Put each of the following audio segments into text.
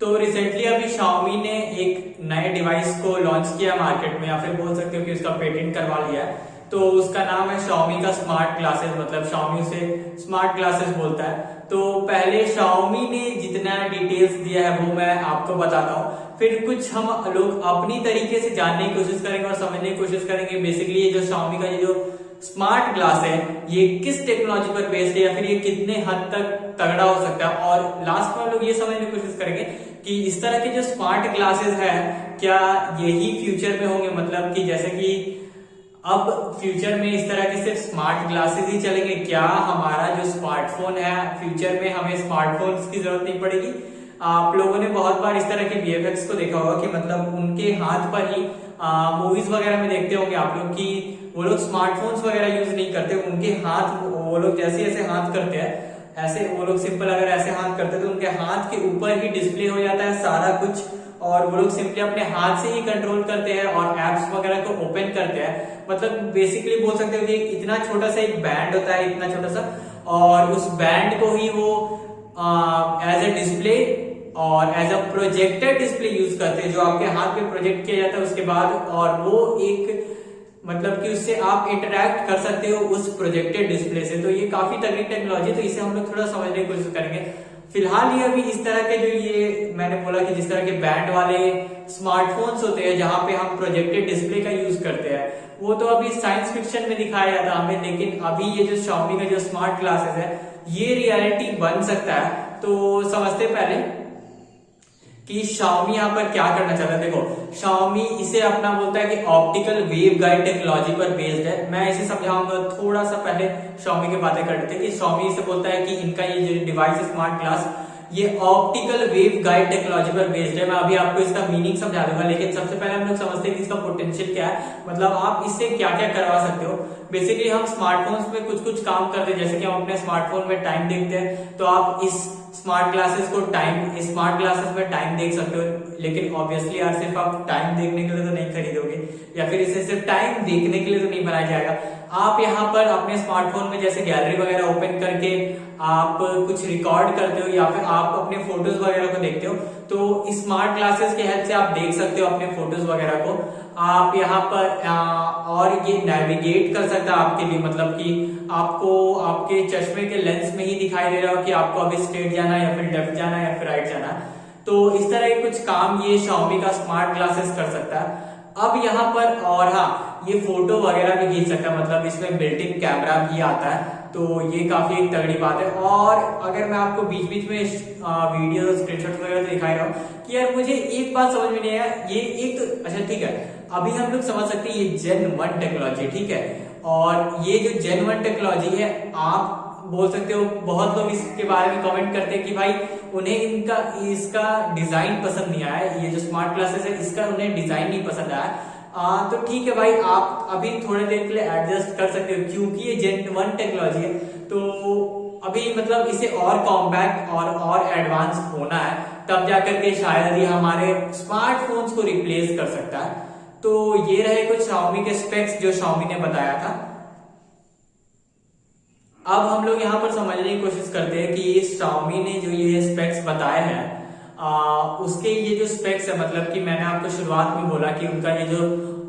तो रिसेंटली अभी Xiaomi ने एक नए डिवाइस को लॉन्च किया मार्केट में, या फिर बोल सकते हो कि उसका पेटेंट करवा लिया है। तो उसका नाम है Xiaomi का स्मार्ट ग्लासेस, मतलब Xiaomi उसे स्मार्ट ग्लासेस बोलता है। तो पहले Xiaomi ने जितना डिटेल्स दिया है वो मैं आपको बताता हूँ, फिर कुछ हम लोग अपनी तरीके से जानने की कोशिश करेंगे और समझने की कोशिश करेंगे बेसिकली ये जो Xiaomi का ये जो स्मार्ट ग्लास है ये किस टेक्नोलॉजी पर बेस्ड है, या फिर ये कितने हद तक तगड़ा हो सकता है। और लास्ट में हम लोग ये समझने की कोशिश करेंगे कि इस तरह के जो स्मार्ट ग्लासेस है क्या यही फ्यूचर में होंगे, मतलब कि जैसे कि अब फ्यूचर में इस तरह के सिर्फ स्मार्ट ग्लासेस ही चलेंगे, क्या हमारा जो स्मार्टफोन है फ्यूचर में हमें स्मार्टफोन्स की जरूरत नहीं पड़ेगी। आप लोगों ने बहुत बार इस तरह के वीएफएक्स को देखा होगा कि मतलब उनके हाथ पर ही मूवीज वगैरह में देखते होंगे आप लोग कि वो लोग स्मार्टफोन्स वगैरह यूज नहीं करते, उनके हाथ वो लोग जैसे ऐसे हाथ करते हैं ऐसे वो लोग सिंपल अगर ऐसे हाथ करते तो उनके हाथ के ऊपर ही डिस्प्ले हो जाता है सारा कुछ, और वो लोग सिंपली अपने हाथ से ही कंट्रोल करते हैं और एप्स वगैरह को ओपन करते हैं। मतलब बेसिकली बोल सकते हो कि इतना छोटा सा एक बैंड होता है, इतना छोटा सा, और उस बैंड को ही वो एज ए डिस्प्ले और as a projector display use करते हैं, जो आपके हाथ पे प्रोजेक्ट किया जाता है उसके बाद, और वो एक मतलब कि उससे आप इंटरैक्ट कर सकते हो उस प्रोजेक्टेड डिस्प्ले से। तो ये काफी तगड़ी टेक्नोलॉजी, तो इसे हम लोग थोड़ा समझने की कोशिश करेंगे। फिलहाल ये अभी इस तरह के जो ये मैंने बोला कि जिस तरह के बैंड वाले स्मार्टफोन्स होते हैं जहां पे हम प्रोजेक्टेड डिस्प्ले का यूज करते हैं, वो तो अभी साइंस फिक्शन में दिखाया जाता हमें, लेकिन अभी ये जो Xiaomi का जो स्मार्ट ग्लासेस है ये रियलिटी बन सकता है। तो समझते पहले कि Xiaomi यहाँ पर क्या करना चाहता है। देखो Xiaomi इसे अपना बोलता है कि ऑप्टिकल वेव गाइड टेक्नोलॉजी पर बेस्ड है। मैं इसे समझाऊंगा, थोड़ा सा पहले Xiaomi की बातें करते हैं कि Xiaomi इसे बोलता है कि इनका ये जो डिवाइस है स्मार्ट ग्लास ये ऑप्टिकल वेव गाइड टेक्नोलॉजी पर बेस्ड है। मैं अभी आपको इसका मीनिंग समझा दूंगा, लेकिन सबसे पहले हम लोग समझते हैं कि इसका पोटेंशियल क्या है, मतलब आप इससे क्या क्या करवा सकते हो। बेसिकली हम स्मार्टफोन्स में कुछ कुछ काम करते हैं, जैसे कि हम अपने स्मार्टफोन में टाइम देखते हैं, तो आप इस स्मार्ट ग्लासेस में टाइम देख सकते हो। लेकिन ऑब्वियसली यार सिर्फ आप टाइम देखने के लिए तो नहीं खरीदोगे, या फिर इसे सिर्फ टाइम देखने के लिए तो नहीं बनाया जाएगा। आप यहाँ पर अपने स्मार्टफोन में जैसे गैलरी वगैरह ओपन करके आप कुछ रिकॉर्ड करते हो, या फिर आप अपने फोटोज वगैरह को देखते हो, तो स्मार्ट ग्लासेस की हेल्प से आप देख सकते हो अपने फोटोज वगैरह को। आप यहाँ पर और ये नेविगेट कर सकता है आपके लिए, मतलब कि आपको आपके चश्मे के लेंस में ही दिखाई दे रहा हो कि आपको अभी स्ट्रेट जाना है या फिर लेफ्ट जाना है या फिर राइट जाना है। तो इस तरह के कुछ काम ये Xiaomi का स्मार्ट ग्लासेस कर सकता है। अब यहाँ पर और हाँ, ये फोटो वगैरह भी खींच सकता है, मतलब इसमें बिल्ट इन कैमरा भी आता है, तो ये काफी एक तगड़ी बात है। और अगर मैं आपको बीच बीच में वीडियो स्क्रीनशॉट वगैरह दिखाई रहा हूँ कि यार मुझे एक बात समझ में नहीं आया, ये एक अच्छा ठीक है, अभी हम लोग समझ सकते हैं ये Gen 1 टेक्नोलॉजी, ठीक है, और ये जो Gen 1 टेक्नोलॉजी है आप बोल सकते हो बहुत लोग इसके बारे में कमेंट करते हैं कि भाई उन्हें इसका डिजाइन पसंद नहीं आया, ये जो स्मार्ट ग्लासेस है इसका उन्हें डिजाइन नहीं पसंद आया। तो ठीक है भाई, आप अभी थोड़ी देर के लिए एडजस्ट कर सकते हो, क्योंकि ये Gen 1 टेक्नोलॉजी है, तो अभी मतलब इसे और कॉम्पैक्ट और एडवांस होना है, तब जाकर के शायद ये हमारे स्मार्टफोन्स को रिप्लेस कर सकता है। तो ये रहे कुछ Xiaomi के स्पेक्स जो Xiaomi ने बताया था। अब हम लोग यहाँ पर समझने की कोशिश करते हैं कि Xiaomi ने जो ये स्पेक्स बताए हैं उसके ये जो स्पेक्स है, मतलब कि मैंने आपको शुरुआत में बोला कि उनका ये जो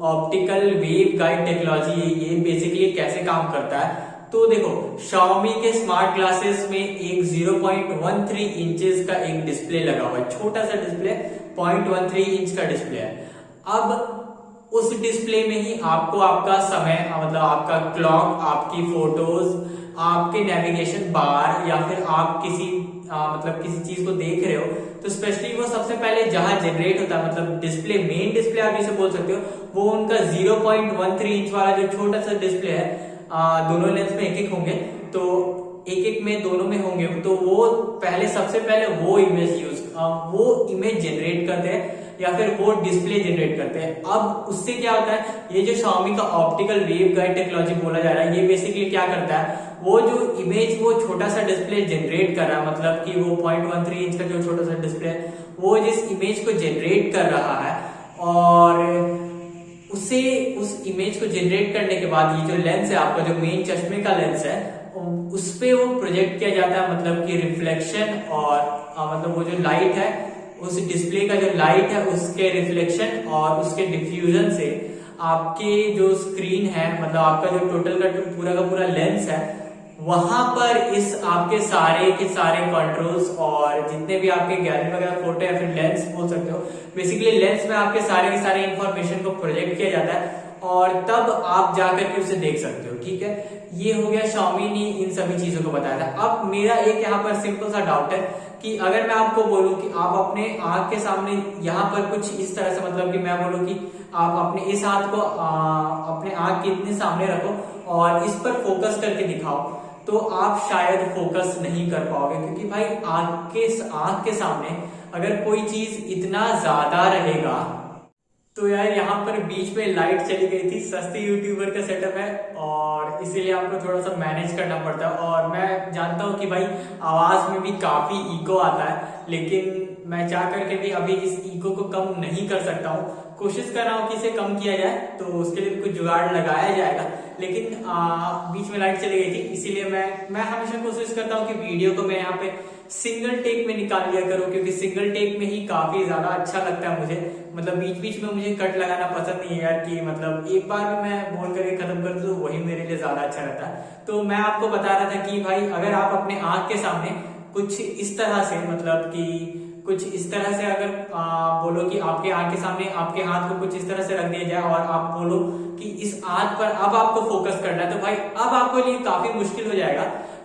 ऑप्टिकल वेव गाइड टेक्नोलॉजी है ये बेसिकली कैसे काम करता है। तो देखो Xiaomi के स्मार्ट ग्लासेस में एक 0.13 इंचेस का एक डिस्प्ले लगा हुआ है, छोटा सा डिस्प्ले 0.13 इंच का डिस्प्ले है। अब उस डिस्प्ले में ही आपको आपका समय, मतलब आपका क्लॉक, आपकी फोटोज, आपके नेविगेशन बार, या फिर आप किसी मतलब किसी चीज को देख रहे हो तो स्पेशली वो सबसे पहले जहां जनरेट होता है, मतलब डिस्प्ले, मेन डिस्प्ले आप इसे बोल सकते हो, वो उनका 0.13 इंच वाला जो छोटा सा डिस्प्ले है, दोनों लेंस में एक एक होंगे, तो एक एक में दोनों में होंगे, तो वो पहले सबसे पहले वो इमेज जनरेट करते हैं या फिर वो डिस्प्ले जनरेट करते हैं। अब उससे क्या होता है, ये जो Xiaomi का ऑप्टिकल वेव गाइड टेक्नोलॉजी बोला जा रहा है ये बेसिकली क्या करता है, वो जो इमेज वो छोटा सा डिस्प्ले जनरेट कर रहा है, मतलब कि वो 0.13 इंच का जो छोटा सा डिस्प्ले है वो जिस इमेज को जनरेट कर रहा है, और उसे उस इमेज को जनरेट करने के बाद ये जो लेंस है आपका, जो मेन चश्मे का लेंस है, उस पे वो प्रोजेक्ट किया जाता है, मतलब कि रिफ्लेक्शन और मतलब वो जो लाइट है उस डिस्प्ले का जो लाइट है उसके रिफ्लेक्शन और उसके डिफ्यूजन से आपके जो स्क्रीन है, मतलब आपका जो टोटल का पूरा लेंस है, वहां पर इस आपके सारे के सारे कंट्रोल्स और जितने भी आपके गैलरी वगैरह फोटो या फिर लेंस बोल सकते हो, बेसिकली लेंस में आपके सारे के सारे इंफॉर्मेशन को प्रोजेक्ट किया जाता है और तब आप जाकर के उसे देख सकते हो। ठीक है, ये हो गया Xiaomi ने इन सभी चीजों को बताया था। अब मेरा एक यहाँ पर सिंपल सा डाउट है कि अगर मैं आपको बोलूं कि आप अपने आंख के सामने यहाँ पर कुछ इस तरह से, मतलब कि मैं बोलूं कि आप अपने इस हाथ को अपने आंख के इतने सामने रखो और इस पर फोकस करके दिखाओ, तो आप शायद फोकस नहीं कर पाओगे, क्योंकि भाई आंख के सामने अगर कोई चीज इतना ज्यादा रहेगा तो यार यहाँ पर बीच में लाइट चली गई थी। सस्ती यूट्यूबर का सेटअप है और इसीलिए आपको थोड़ा सा मैनेज करना पड़ता है। और मैं जानता हूँ कि भाई आवाज में भी काफी इको आता है, लेकिन मैं चाह करके भी अभी इस इको को कम नहीं कर सकता हूँ। कोशिश कर रहा हूँ कि इसे कम किया जाए, तो उसके लिए कुछ जुगाड़ लगाया जाएगा, लेकिन बीच में लाइट चली गई थी, इसीलिए मैं हमेशा कोशिश करता हूँ कि वीडियो को मैं यहाँ पे सिंगल टेक में निकाल लिया करूँ, क्योंकि सिंगल टेक में ही काफी ज्यादा अच्छा लगता है मुझे। मतलब बीच बीच में मुझे कट लगाना पसंद नहीं है यार, कि मतलब एक बार में मैं बोल करके खत्म कर दूं, वही मेरे लिए ज्यादा अच्छा रहता है। तो मैं आपको बता रहा था कि भाई अगर आप अपने आंख के सामने कुछ इस तरह से, मतलब कि कुछ इस तरह से अगर बोलो कि आपके आंख के सामने आपके हाथ को कुछ इस तरह से रख दिया जाए और आप बोलो कि इस आंख पर अब आपको फोकस करना है, तो भाई अब आपके लिए काफी मुश्किल हो जाएगा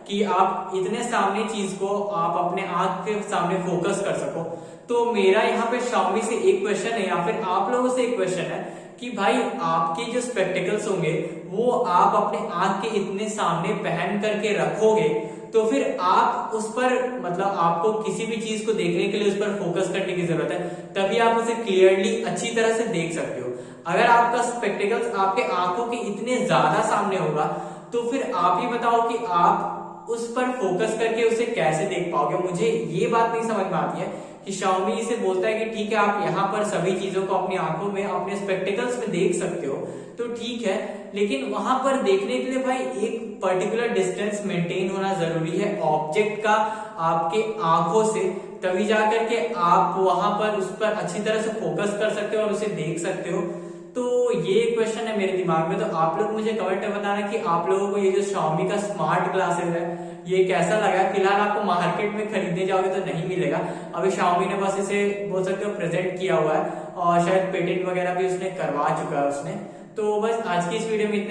कि आप इतने सामने चीज को आप अपने आंख के सामने फोकस कर सको। तो मेरा यहाँ पे Xiaomi से एक क्वेश्चन है, या फिर आप लोगों से एक क्वेश्चन है कि भाई आपके जो स्पेक्टिकल्स होंगे वो आप अपने आंख के इतने सामने पहन करके रखोगे, तो फिर आप उस पर, मतलब आपको किसी भी चीज को देखने के लिए उस पर फोकस करने की जरूरत है, तभी आप उसे क्लियरली अच्छी तरह से देख सकते हो। अगर आपका स्पेक्टिकल्स आपके आंखों के इतने ज्यादा सामने होगा, तो फिर आप ही बताओ कि आप उस पर फोकस करके उसे कैसे देख पाओगे। मुझे ये बात नहीं समझ में आती है कि Xiaomi इसे बोलता है कि ठीक है आप यहाँ पर सभी चीजों को अपनी आंखों में, अपने स्पेक्टिकल्स में देख सकते हो, तो ठीक है, लेकिन वहां पर देखने के लिए भाई एक पर्टिकुलर डिस्टेंस मेंटेन होना जरूरी है ऑब्जेक्ट का आपके आंखों से, तभी जाकर के आप वहां पर उस पर अच्छी तरह से फोकस कर सकते हो और उसे देख सकते हो। तो ये क्वेश्चन है मेरे दिमाग में, तो आप लोग मुझे कमेंट में बताना कि आप लोगों को ये जो Xiaomi का स्मार्ट ग्लासेस है ये कैसा लगा। फिलहाल आपको मार्केट में खरीदने जाओगे तो नहीं मिलेगा, अभी Xiaomi ने बस इसे बोल सकते हो प्रेजेंट किया हुआ है और शायद पेटेंट वगैरह भी उसने करवा चुका है उसने। तो बस आज की इस वीडियो में इतने